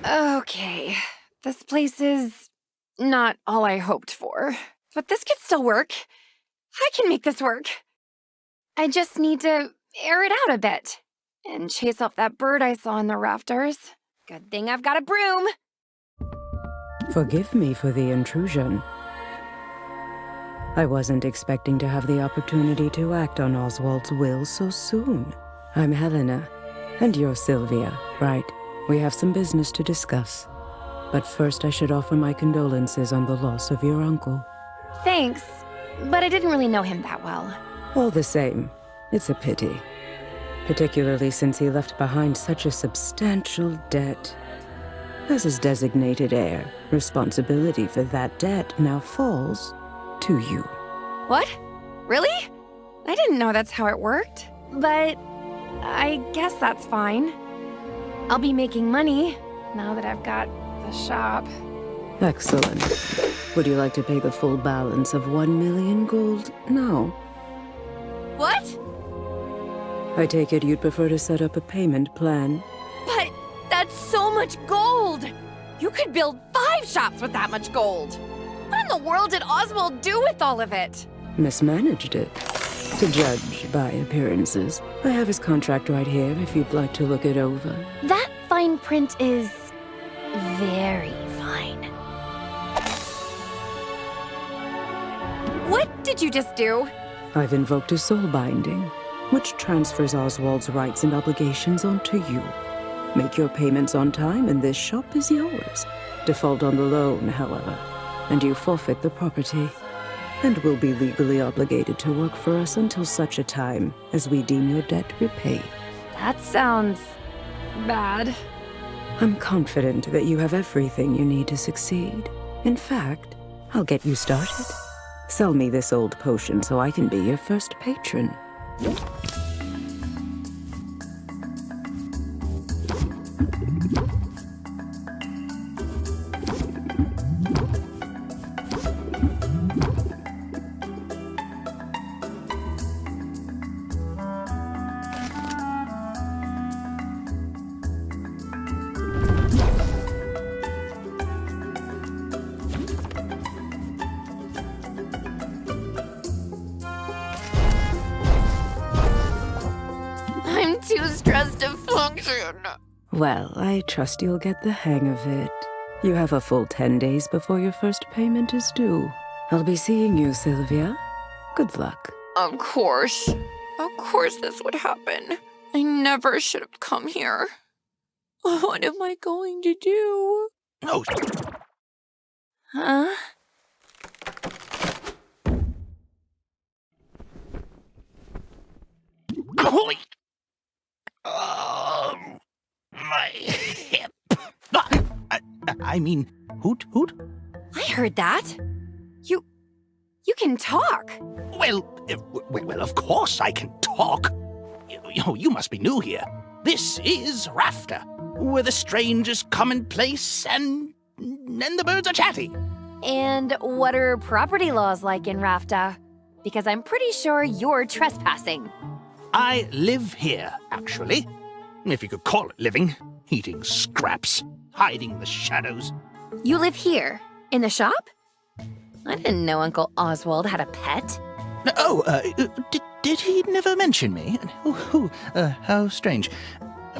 Okay, this place is not all I hoped for, but this could still work. I can make this work. I just need to air it out a bit and chase off that bird I saw in the rafters. Good thing I've got a broom. Forgive me for the intrusion. I wasn't expecting to have the opportunity to act on Oswald's will so soon. I'm Helena, and you're Sylvia, right? We have some business to discuss. But first I should offer my condolences on the loss of your uncle. Thanks, but I didn't really know him that well. All the same, it's a pity. Particularly since he left behind such a substantial debt. As his designated heir, responsibility for that debt now falls to you. What? Really? I didn't know that's how it worked. But I guess that's fine. I'll be making money now that I've got the shop. Excellent. Would you like to pay the full balance of 1 million gold now? What? I take it you'd prefer to set up a payment plan. But that's so much gold! You could build 5 shops with that much gold! What in the world did Oswald do with all of it? Mismanaged it. To judge by appearances. I have his contract right here if you'd like to look it over. That fine print is very fine. What did you just do? I've invoked a soul binding, which transfers Oswald's rights and obligations onto you. Make your payments on time and this shop is yours. Default on the loan, however, and you forfeit the property. And will be legally obligated to work for us until such a time as we deem your debt repaid. That sounds bad. I'm confident that you have everything you need to succeed. In fact, I'll get you started. Sell me this old potion so I can be your first patron. I'm too stressed to function. Well, I trust you'll get the hang of it. You have a full 10 days before your first payment is due. I'll be seeing you, Sylvia. Good luck. Of course. Of course this would happen. I never should have come here. What am I going to do? Oh, Huh? holy! Oh, my hip. I mean, hoot, hoot? I heard that. You can talk. Well, of course I can talk. You must be new here. This is Rafter, where the strange is commonplace and the birds are chatty. And what are property laws like in Rafta? Because I'm pretty sure you're trespassing. I live here, actually. If you could call it living. Eating scraps, hiding in the shadows. You live here, in the shop? I didn't know Uncle Oswald had a pet. Oh, did he never mention me? How strange.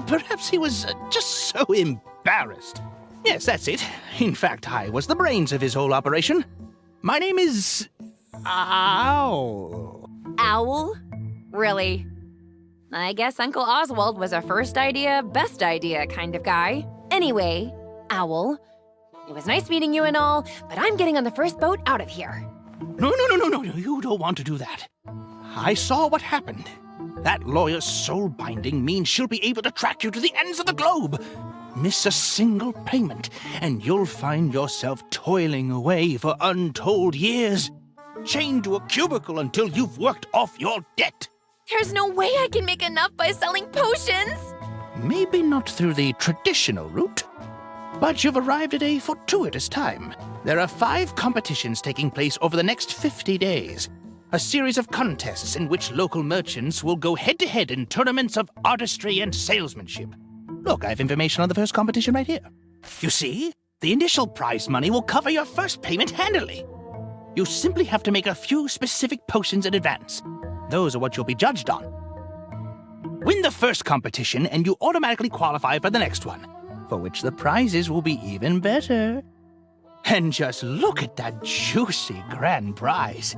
Perhaps he was just so embarrassed. Yes, that's it. In fact, I was the brains of his whole operation. My name is... Owl. Owl? Really? I guess Uncle Oswald was a first idea, best idea kind of guy. Anyway, Owl, it was nice meeting you and all, but I'm getting on the first boat out of here. No, you don't want to do that. I saw what happened. That lawyer's soul binding means she'll be able to track you to the ends of the globe. Miss a single payment, and you'll find yourself toiling away for untold years, chained to a cubicle until you've worked off your debt. There's no way I can make enough by selling potions! Maybe not through the traditional route, but you've arrived at a fortuitous time. There are 5 competitions taking place over the next 50 days. A series of contests in which local merchants will go head-to-head in tournaments of artistry and salesmanship. Look, I have information on the first competition right here. You see, the initial prize money will cover your first payment handily. You simply have to make a few specific potions in advance. Those are what you'll be judged on. Win the first competition and you automatically qualify for the next one, for which the prizes will be even better. And just look at that juicy grand prize.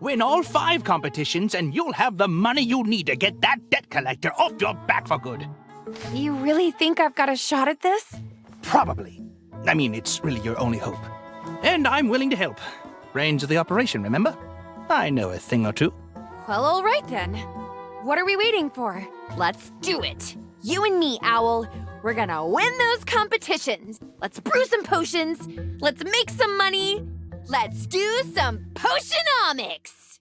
Win all 5 competitions and you'll have the money you need to get that debt collector off your back for good. You really think I've got a shot at this? Probably. I mean, it's really your only hope. And I'm willing to help. Brains of the operation, remember? I know a thing or two. Well, all right then. What are we waiting for? Let's do it. You and me, Owl. We're gonna win those competitions. Let's brew some potions. Let's make some money. Let's do some Potionomics.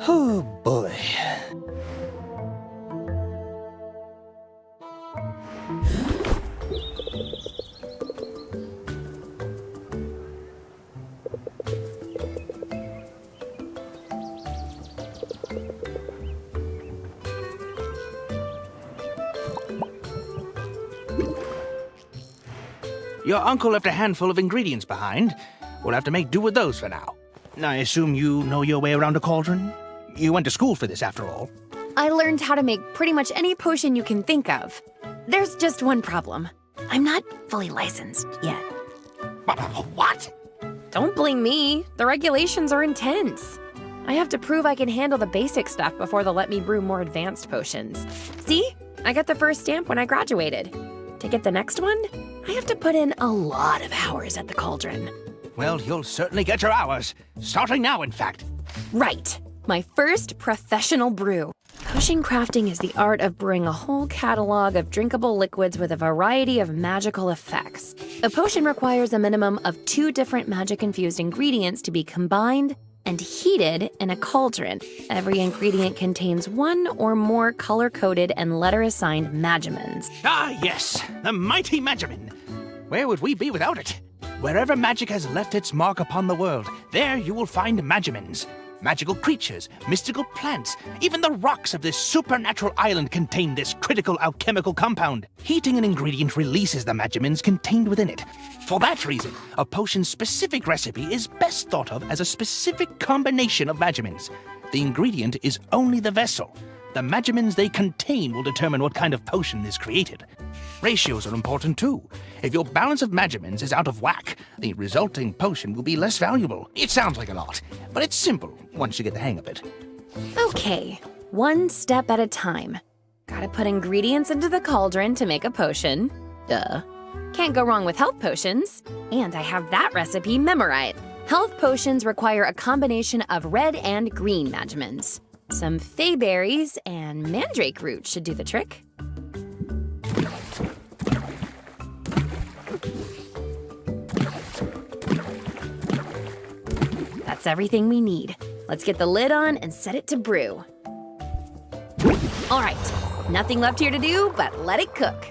Oh, boy. Your uncle left a handful of ingredients behind. We'll have to make do with those for now. I assume you know your way around a cauldron? You went to school for this, after all. I learned how to make pretty much any potion you can think of. There's just one problem. I'm not fully licensed yet. What? Don't blame me. The regulations are intense. I have to prove I can handle the basic stuff before they'll let me brew more advanced potions. See? I got the first stamp when I graduated. To get the next one, I have to put in a lot of hours at the cauldron. Well, you'll certainly get your hours. Starting now, in fact. Right. My first professional brew. Potion crafting is the art of brewing a whole catalog of drinkable liquids with a variety of magical effects. A potion requires a minimum of 2 different magic-infused ingredients to be combined and heated in a cauldron. Every ingredient contains 1 or more color-coded and letter-assigned magimins. Ah, yes, the mighty Magimin. Where would we be without it? Wherever magic has left its mark upon the world, there you will find Magimins. Magical creatures, mystical plants, even the rocks of this supernatural island contain this critical alchemical compound. Heating an ingredient releases the Magimins contained within it. For that reason, a potion's specific recipe is best thought of as a specific combination of Magimins. The ingredient is only the vessel. The Magimins they contain will determine what kind of potion is created. Ratios are important too. If your balance of Magimins is out of whack, the resulting potion will be less valuable. It sounds like a lot, but it's simple once you get the hang of it. Okay, 1 step at a time. Gotta put ingredients into the cauldron to make a potion. Duh. Can't go wrong with health potions. And I have that recipe memorized. Health potions require a combination of red and green Magimins. Some fey berries and mandrake root should do the trick. That's everything we need. Let's get the lid on and set it to brew. All right, nothing left here to do but let it cook.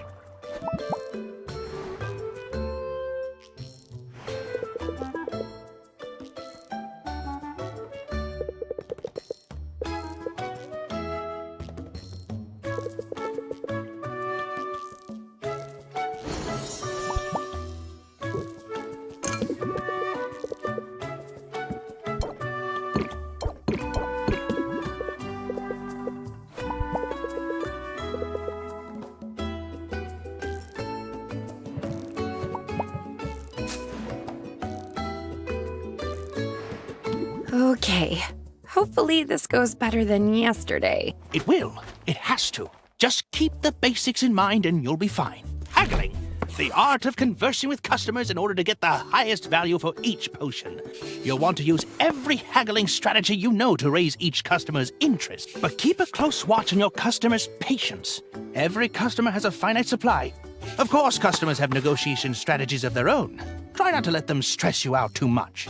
Okay, hopefully this goes better than yesterday. It will. It has to. Just keep the basics in mind and you'll be fine. Haggling. The art of conversing with customers in order to get the highest value for each potion. You'll want to use every haggling strategy you know to raise each customer's interest. But keep a close watch on your customers' patience. Every customer has a finite supply. Of course, customers have negotiation strategies of their own. Try not to let them stress you out too much.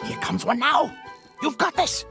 Here comes one now. You've got this.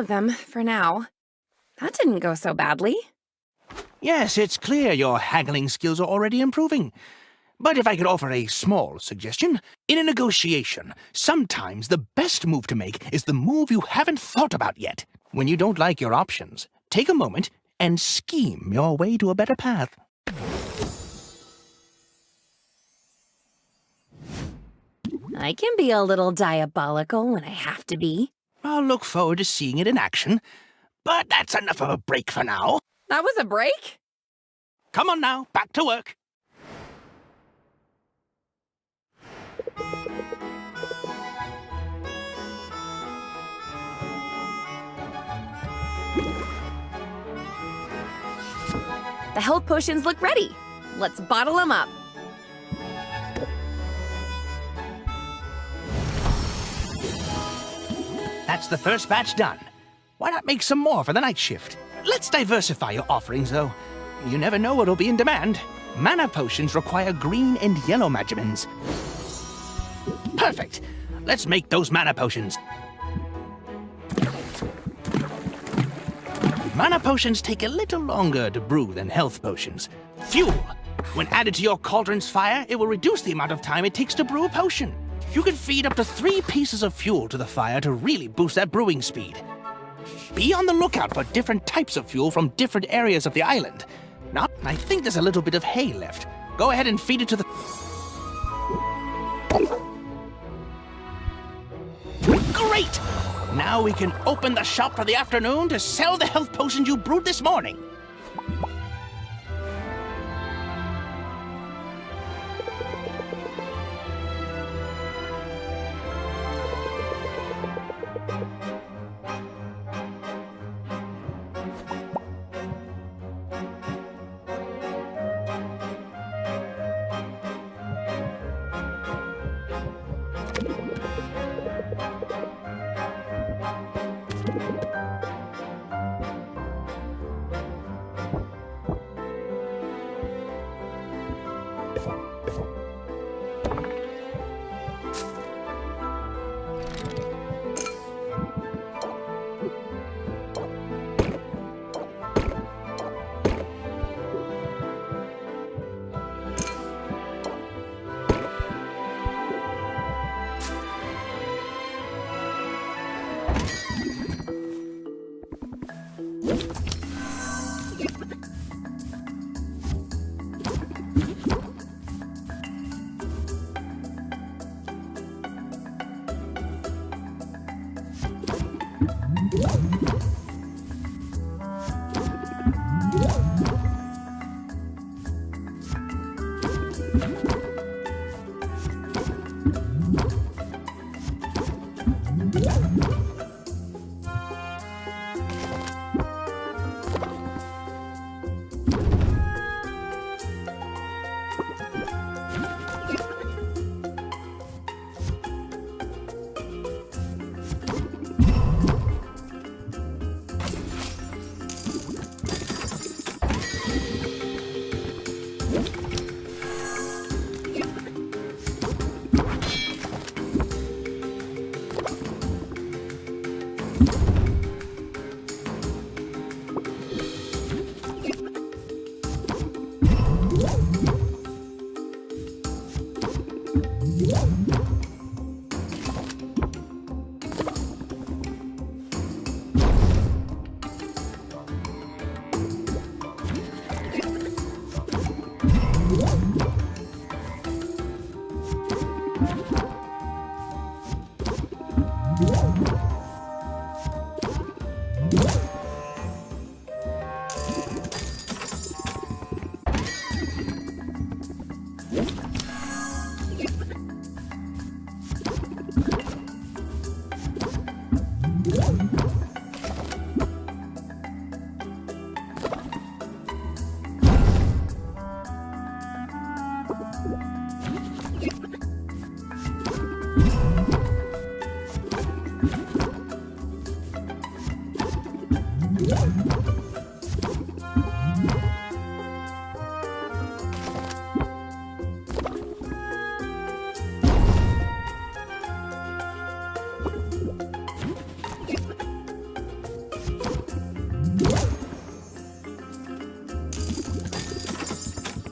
of them, for now. That didn't go so badly. Yes, it's clear your haggling skills are already improving. But if I could offer a small suggestion, in a negotiation, sometimes the best move to make is the move you haven't thought about yet. When you don't like your options, take a moment and scheme your way to a better path. I can be a little diabolical when I have to be. I'll look forward to seeing it in action, but that's enough of a break for now. That was a break? Come on now, back to work. The health potions look ready. Let's bottle them up. That's the first batch done. Why not make some more for the night shift? Let's diversify your offerings, though. You never know what'll be in demand. Mana potions require green and yellow magimins. Perfect. Let's make those mana potions. Mana potions take a little longer to brew than health potions. Fuel. When added to your cauldron's fire, it will reduce the amount of time it takes to brew a potion. You can feed up to 3 pieces of fuel to the fire to really boost that brewing speed. Be on the lookout for different types of fuel from different areas of the island. Now, I think there's a little bit of hay left. Go ahead and feed it to the... Great! Now we can open the shop for the afternoon to sell the health potions you brewed this morning.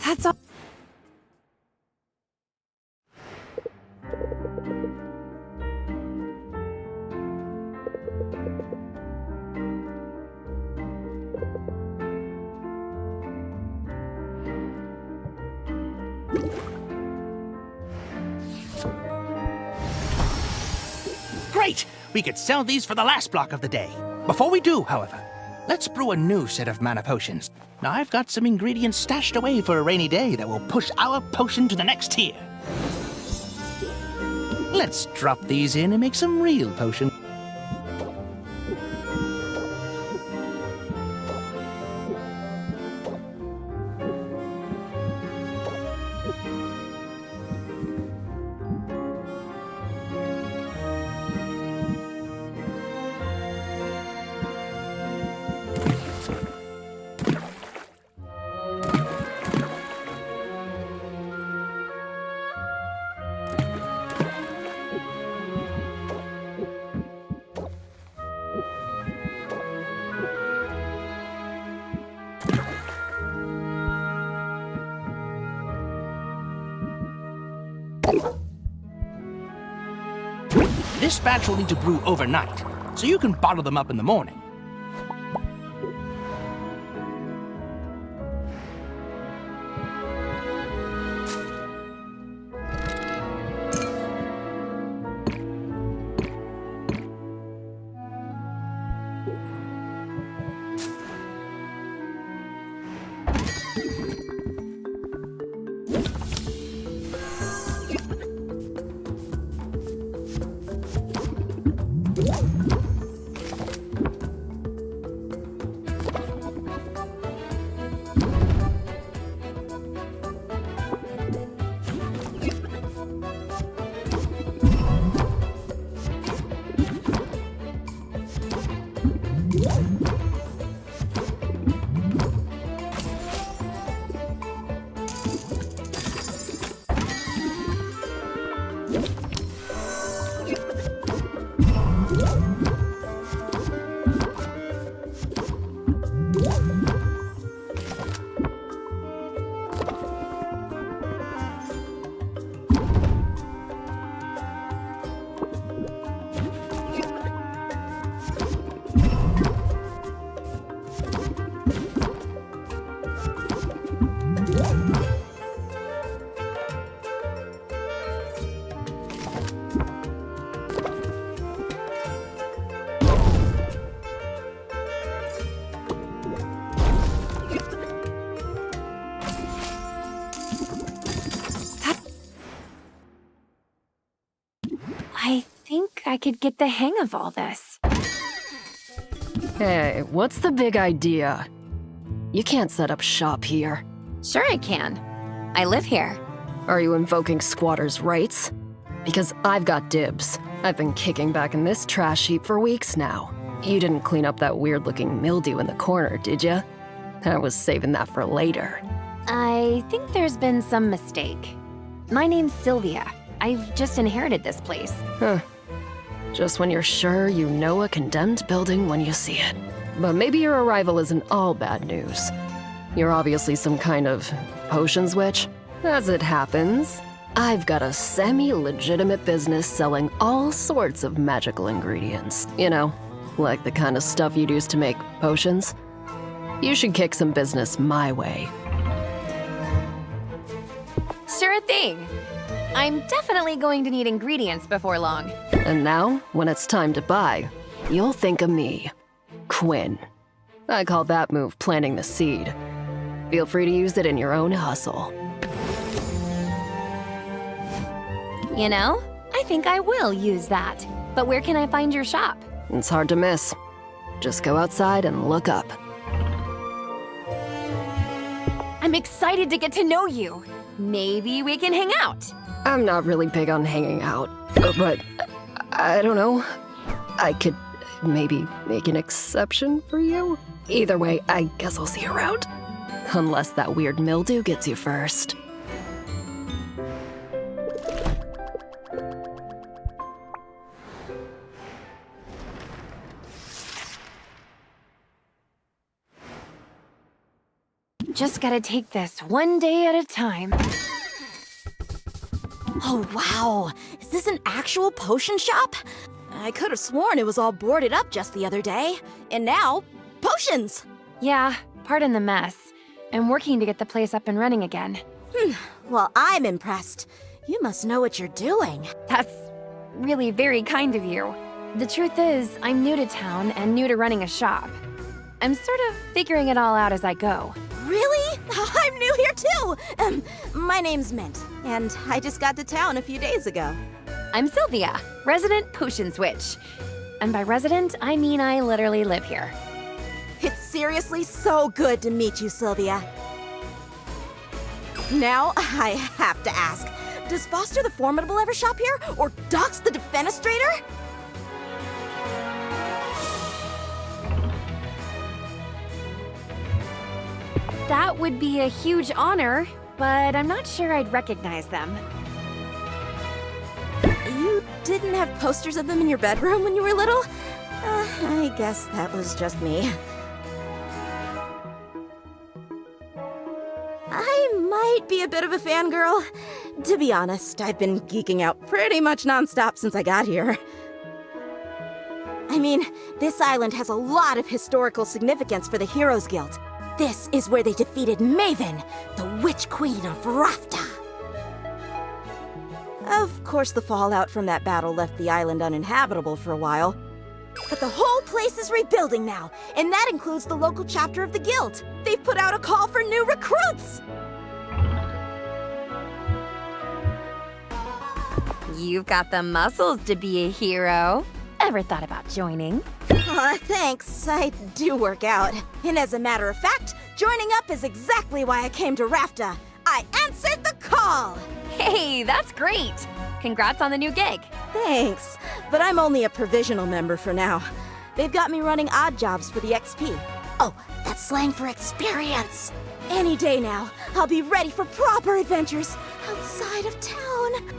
That's all. Great! We could sell these for the last block of the day. Before we do, however, let's brew a new set of mana potions. Now, I've got some ingredients stashed away for a rainy day that will push our potion to the next tier. Let's drop these in and make some real potion. This batch will need to brew overnight, so you can bottle them up in the morning. I think I could get the hang of all this. Hey, what's the big idea? You can't set up shop here. Sure I can. I live here. Are you invoking squatters' rights? Because I've got dibs. I've been kicking back in this trash heap for weeks now. You didn't clean up that weird-looking mildew in the corner, did ya? I was saving that for later. I think there's been some mistake. My name's Sylvia. I've just inherited this place. Huh. Just when you're sure you know a condemned building when you see it. But maybe your arrival isn't all bad news. You're obviously some kind of potions witch. As it happens, I've got a semi-legitimate business selling all sorts of magical ingredients. You know, like the kind of stuff you'd use to make potions. You should kick some business my way. Sure thing. I'm definitely going to need ingredients before long. And now, when it's time to buy, you'll think of me, Quinn. I call that move planting the seed. Feel free to use it in your own hustle. You know, I think I will use that. But where can I find your shop? It's hard to miss. Just go outside and look up. I'm excited to get to know you. Maybe we can hang out. I'm not really big on hanging out, but I don't know. I could maybe make an exception for you. Either way, I guess I'll see you around. Unless that weird mildew gets you first. Just gotta take this one day at a time. Oh, wow. Is this an actual potion shop? I could have sworn it was all boarded up just the other day. And now, potions! Yeah, pardon the mess. I'm working to get the place up and running again. Well, I'm impressed. You must know what you're doing. That's really very kind of you. The truth is, I'm new to town and new to running a shop. I'm sort of figuring it all out as I go. Really? I'm new here too! My name's Mint, and I just got to town a few days ago. I'm Sylvia, resident potions witch. And by resident, I mean I literally live here. It's seriously so good to meet you, Sylvia. Now, I have to ask, does Foster the Formidable ever shop here? Or Dox the Defenestrator? That would be a huge honor, but I'm not sure I'd recognize them. You didn't have posters of them in your bedroom when you were little? I guess that was just me. I might be a bit of a fangirl. To be honest, I've been geeking out pretty much nonstop since I got here. I mean, this island has a lot of historical significance for the Heroes Guild. This is where they defeated Maven, the Witch Queen of Rafta. Of course, the fallout from that battle left the island uninhabitable for a while. But the whole place is rebuilding now, and that includes the local chapter of the guild. They've put out a call for new recruits! You've got the muscles to be a hero. Ever thought about joining? Thanks. I do work out. And as a matter of fact, joining up is exactly why I came to Rafta. I answered the call! Hey, that's great! Congrats on the new gig. Thanks, but I'm only a provisional member for now. They've got me running odd jobs for the XP. Oh, that's slang for experience. Any day now, I'll be ready for proper adventures outside of town.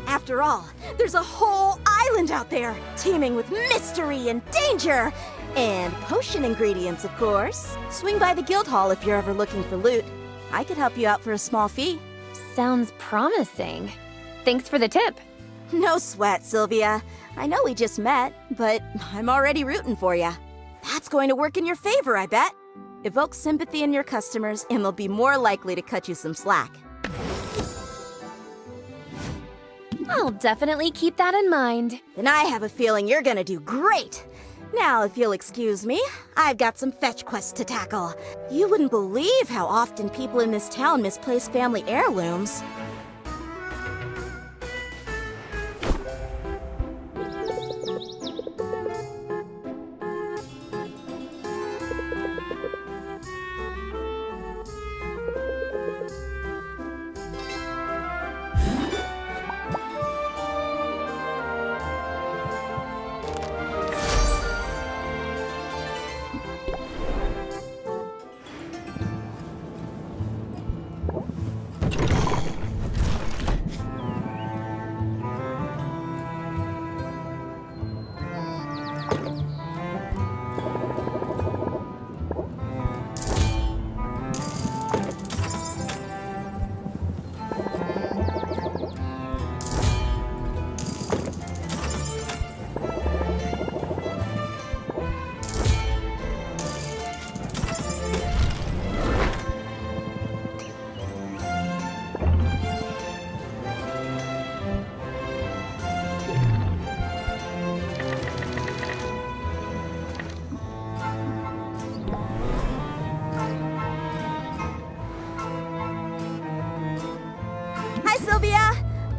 After all, there's a whole island out there, teeming with mystery and danger. And potion ingredients, of course. Swing by the guild hall if you're ever looking for loot. I could help you out for a small fee. Sounds promising. Thanks for the tip. No sweat, Sylvia. I know we just met, but I'm already rooting for you. That's going to work in your favor, I bet. Evoke sympathy in your customers, and they'll be more likely to cut you some slack. I'll definitely keep that in mind. Then I have a feeling you're gonna do great. Now, if you'll excuse me, I've got some fetch quests to tackle. You wouldn't believe how often people in this town misplace family heirlooms. Sylvia!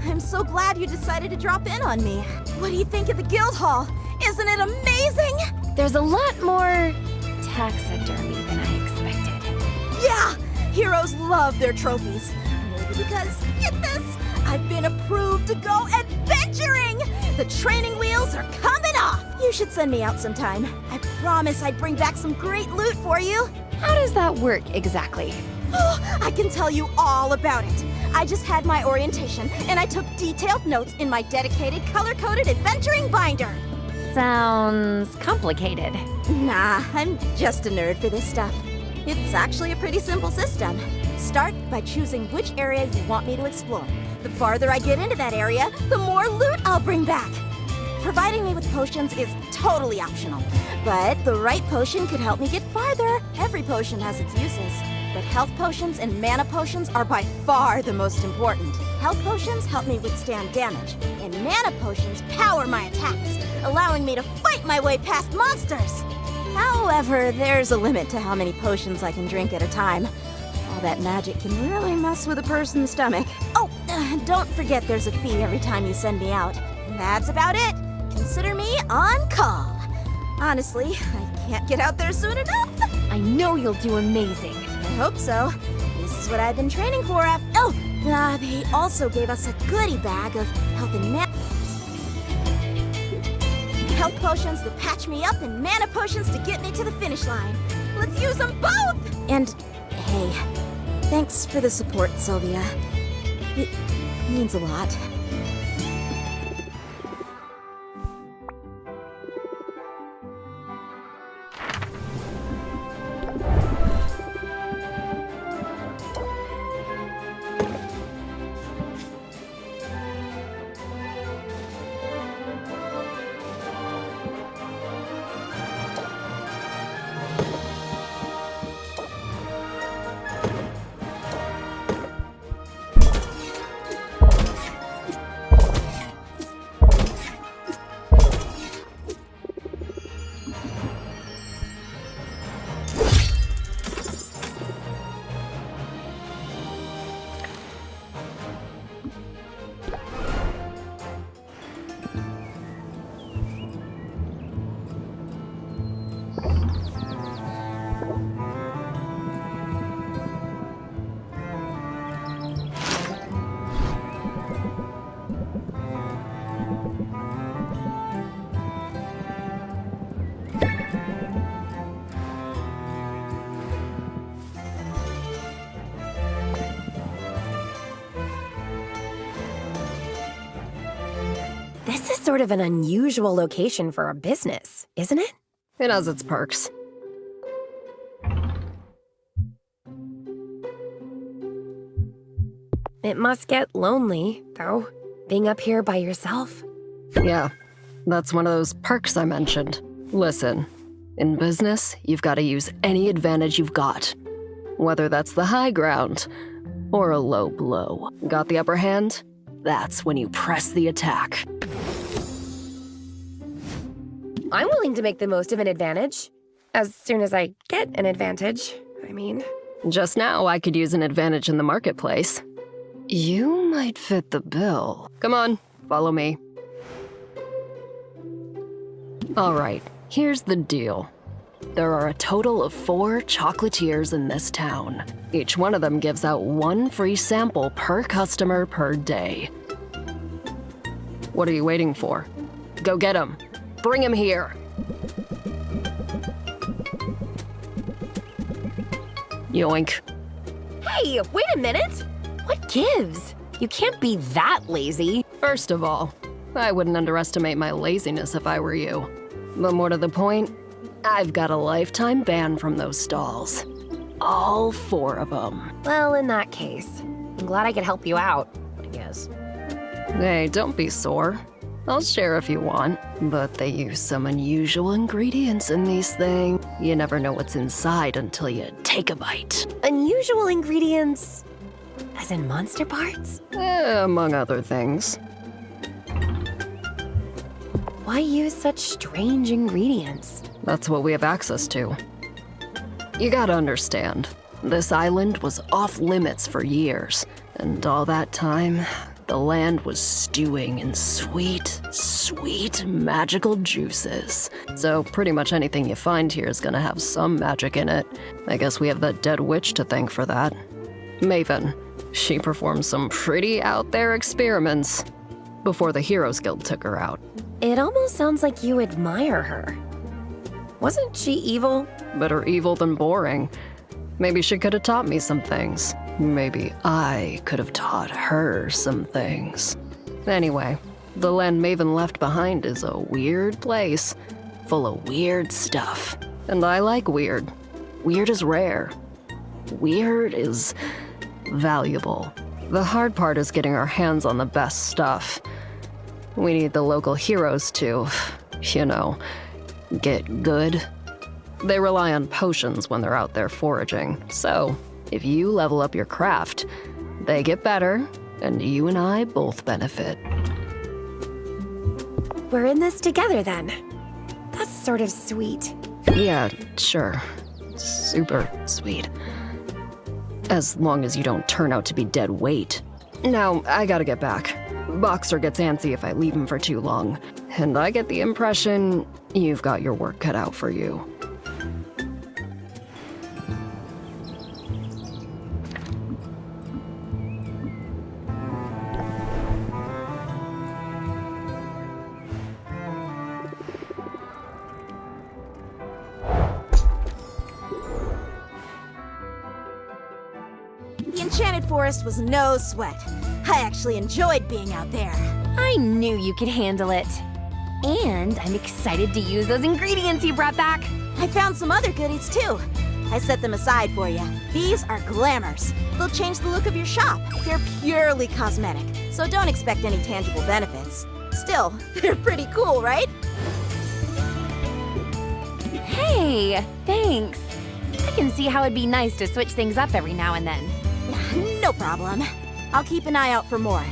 I'm so glad you decided to drop in on me. What do you think of the guild hall? Isn't it amazing? There's a lot more taxidermy than I expected. Yeah! Heroes love their trophies. Maybe because, get this, I've been approved to go adventuring! The training wheels are coming off! You should send me out sometime. I promise I'd bring back some great loot for you. How does that work exactly? Oh, I can tell you all about it. I just had my orientation, and I took detailed notes in my dedicated color-coded adventuring binder. Sounds complicated. Nah, I'm just a nerd for this stuff. It's actually a pretty simple system. Start by choosing which area you want me to explore. The farther I get into that area, the more loot I'll bring back. Providing me with potions is totally optional, but the right potion could help me get farther. Every potion has its uses, but health potions and mana potions are by far the most important. Health potions help me withstand damage, and mana potions power my attacks, allowing me to fight my way past monsters. However, there's a limit to how many potions I can drink at a time. All that magic can really mess with a person's stomach. Oh, don't forget there's a fee every time you send me out. That's about it. Consider me on call. Honestly, I can't get out there soon enough. I know you'll do amazing. I hope so. This is what I've been training for. They also gave us a goodie bag of health and mana. Health potions to patch me up and mana potions to get me to the finish line. Let's use them both! And, hey, thanks for the support, Sylvia. It means a lot. This is sort of an unusual location for a business, isn't it? It has its perks. It must get lonely, though, being up here by yourself. Yeah, that's one of those perks I mentioned. Listen, in business, you've got to use any advantage you've got. Whether that's the high ground or a low blow. Got the upper hand? That's when you press the attack. I'm willing to make the most of an advantage. As soon as I get an advantage, I mean. Just now, I could use an advantage in the marketplace. You might fit the bill. Come on, follow me. All right, here's the deal. There are a total of 4 chocolatiers in this town. Each one of them gives out 1 free sample per customer per day. What are you waiting for? Go get him. Bring him here. Yoink. Hey, wait a minute! What gives? You can't be that lazy. First of all, I wouldn't underestimate my laziness if I were you. But more to the point, I've got a lifetime ban from those stalls. All 4 of them. Well, in that case, I'm glad I could help you out, I guess. Hey, don't be sore. I'll share if you want, but they use some unusual ingredients in these things. You never know what's inside until you take a bite. Unusual ingredients? As in monster parts? Among other things. Why use such strange ingredients? That's what we have access to. You gotta understand, this island was off limits for years, and all that time, the land was stewing in sweet, sweet magical juices. So pretty much anything you find here is gonna have some magic in it. I guess we have that dead witch to thank for that. Maven. She performed some pretty out there experiments before the Heroes Guild took her out. It almost sounds like you admire her. Wasn't she evil? Better evil than boring. Maybe she could have taught me some things. Maybe I could have taught her some things. Anyway, the land Maven left behind is a weird place, full of weird stuff. And I like weird. Weird is rare. Weird is valuable. The hard part is getting our hands on the best stuff. We need the local heroes to, get good. They rely on potions when they're out there foraging, so if you level up your craft, they get better, and you and I both benefit. We're in this together then. That's sort of sweet. Yeah, sure. Super sweet. As long as you don't turn out to be dead weight. Now, I gotta get back. Boxer gets antsy if I leave him for too long, and I get the impression you've got your work cut out for you. The Enchanted Forest was no sweat. I actually enjoyed being out there. I knew you could handle it. And I'm excited to use those ingredients you brought back. I found some other goodies too. I set them aside for you. These are glamours. They'll change the look of your shop. They're purely cosmetic, so don't expect any tangible benefits. Still, they're pretty cool, right? Hey, thanks. I can see how it'd be nice to switch things up every now and then. No problem. I'll keep an eye out for more.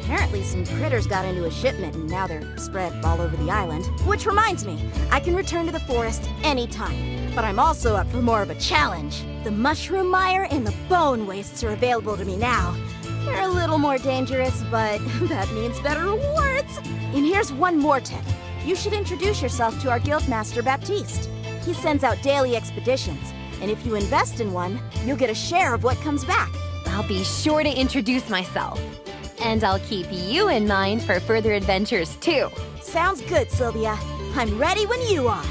Apparently some critters got into a shipment and now they're spread all over the island. Which reminds me, I can return to the forest anytime. But I'm also up for more of a challenge. The mushroom mire and the bone wastes are available to me now. They're a little more dangerous, but that means better rewards. And here's one more tip. You should introduce yourself to our guildmaster Baptiste. He sends out daily expeditions, and if you invest in one, you'll get a share of what comes back. I'll be sure to introduce myself. And I'll keep you in mind for further adventures, too. Sounds good, Sylvia. I'm ready when you are.